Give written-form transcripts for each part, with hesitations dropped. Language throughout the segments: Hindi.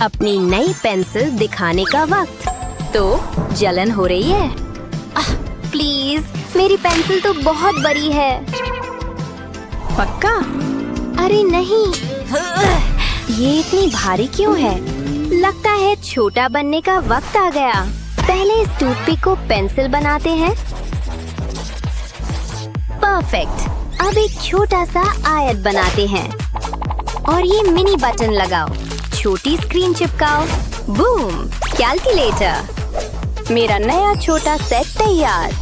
अपनी नई पेंसिल दिखाने का वक्त। तो जलन हो रही है? प्लीज, मेरी पेंसिल तो बहुत बड़ी है। पक्का? अरे नहीं, ये इतनी भारी क्यों है? लगता है छोटा बनने का वक्त आ गया। पहले इस टूथपिक को पेंसिल बनाते हैं। परफेक्ट। अब एक छोटा सा आयत बनाते हैं और ये मिनी बटन लगाओ, छोटी स्क्रीन चिपकाओ। बूम! कैलकुलेटर। मेरा नया छोटा सेट तैयार।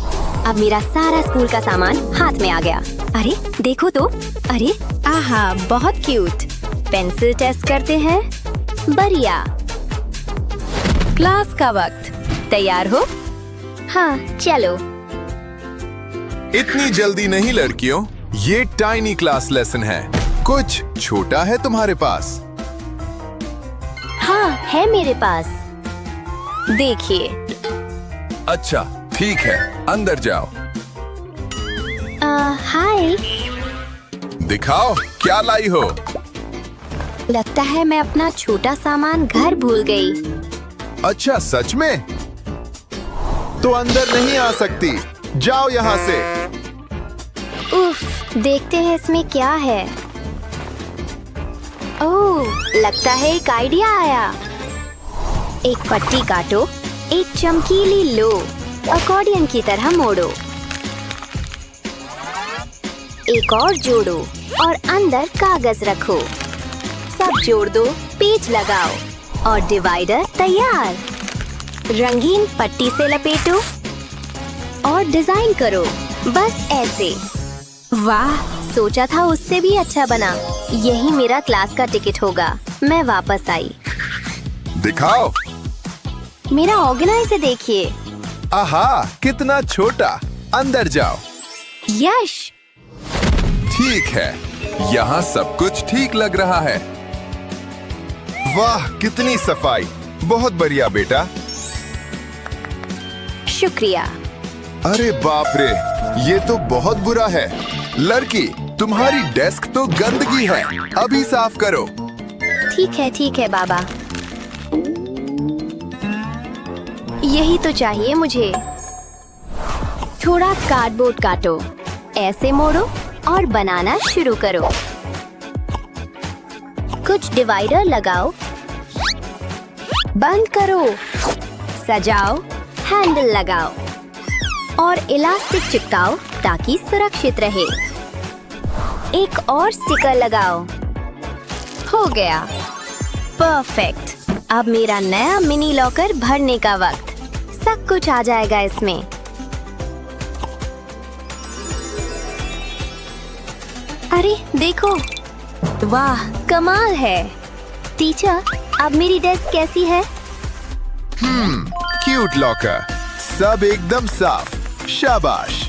अब मेरा सारा स्कूल का सामान हाथ में आ गया। अरे देखो तो, अरे आहा, बहुत क्यूट। पेंसिल टेस्ट करते हैं। बढ़िया। क्लास का वक्त। तैयार हो? हाँ, चलो। इतनी जल्दी नहीं लड़कियों, ये टाइनी क्लास लेसन है। कुछ छोटा है तुम्हारे पास? हाँ, है मेरे पास। देखिए। अच्छा, ठीक है, अंदर जाओ। हाय। दिखाओ क्या लाई हो। लगता है मैं अपना छोटा सामान घर भूल गई। अच्छा, सच में? तो अंदर नहीं आ सकती, जाओ यहाँ से। उफ, देखते हैं इसमें क्या है। ओह, लगता है एक आइडिया आया। एक पट्टी काटो, एक चमकीली लो, अकॉर्डियन की तरह मोड़ो। एक और जोड़ो और अंदर कागज रखो। सब जोड़ दो, पेच लगाओ और डिवाइडर तैयार। रंगीन पट्टी से लपेटो और डिजाइन करो, बस ऐसे। वाह, सोचा था उससे भी अच्छा बना। यही मेरा क्लास का टिकट होगा। मैं वापस आई। दिखाओ। मेरा ऑर्गेनाइजर देखिए। आहा, कितना छोटा। अंदर जाओ। यश! ठीक है, यहाँ सब कुछ ठीक लग रहा है। वाह, कितनी सफाई। बहुत बढ़िया बेटा। शुक्रिया। अरे बाप रे, ये तो बहुत बुरा है। लड़की, तुम्हारी डेस्क तो गंदगी है, अभी साफ करो। ठीक है बाबा। यही तो चाहिए मुझे। थोड़ा कार्डबोर्ड काटो, ऐसे मोड़ो और बनाना शुरू करो। कुछ डिवाइडर लगाओ, बंद करो, सजाओ, हैंडल लगाओ और इलास्टिक चिपकाओ ताकि सुरक्षित रहे। एक और स्टिकर लगाओ। हो गया। परफेक्ट। अब मेरा नया मिनी लॉकर भरने का वक्त। सब कुछ आ जाएगा इसमें। अरे देखो, वाह, कमाल है। टीचर, अब मेरी डेस्क कैसी है? क्यूट लॉकर, सब एकदम साफ। शाबाश।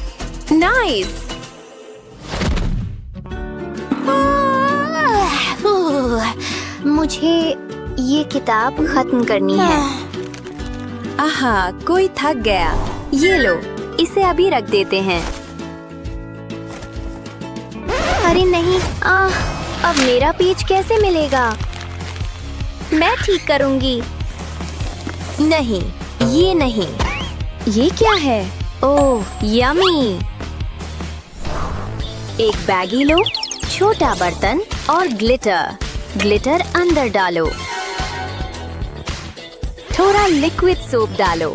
नाइस। मुझे ये किताब खत्म करनी है। आहा, कोई थक गया। ये लो, इसे अभी रख देते हैं। अरे नहीं, अब मेरा पेज कैसे मिलेगा? मैं ठीक करूंगी। नहीं, ये नहीं। ये क्या है? ओह, यमी। एक बैगी लो, छोटा बर्तन और ग्लिटर। ग्लिटर अंदर डालो। थोड़ा लिक्विड सोप डालो।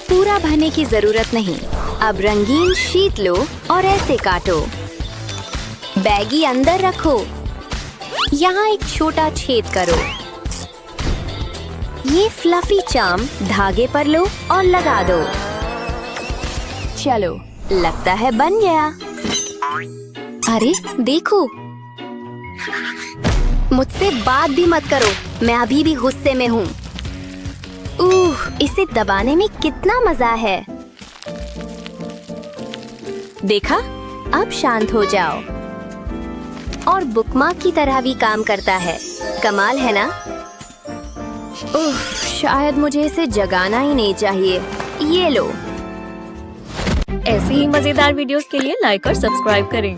पूरा भरने की जरूरत नहीं। अब रंगीन शीट लो और ऐसे काटो। बैगी अंदर रखो। यहाँ एक छोटा छेद करो। ये फ्लफी चार्म धागे पर लो और लगा दो। चलो, लगता है बन गया। अरे देखो, मुझसे बात भी मत करो, मैं अभी भी गुस्से में हूँ। इसे दबाने में कितना मजा है। देखा? अब शांत हो जाओ। और बुकमार्क की तरह भी काम करता है। कमाल है ना? शायद मुझे इसे जगाना ही नहीं चाहिए। ये लो। ऐसी ही मजेदार वीडियोस के लिए लाइक और सब्सक्राइब करें।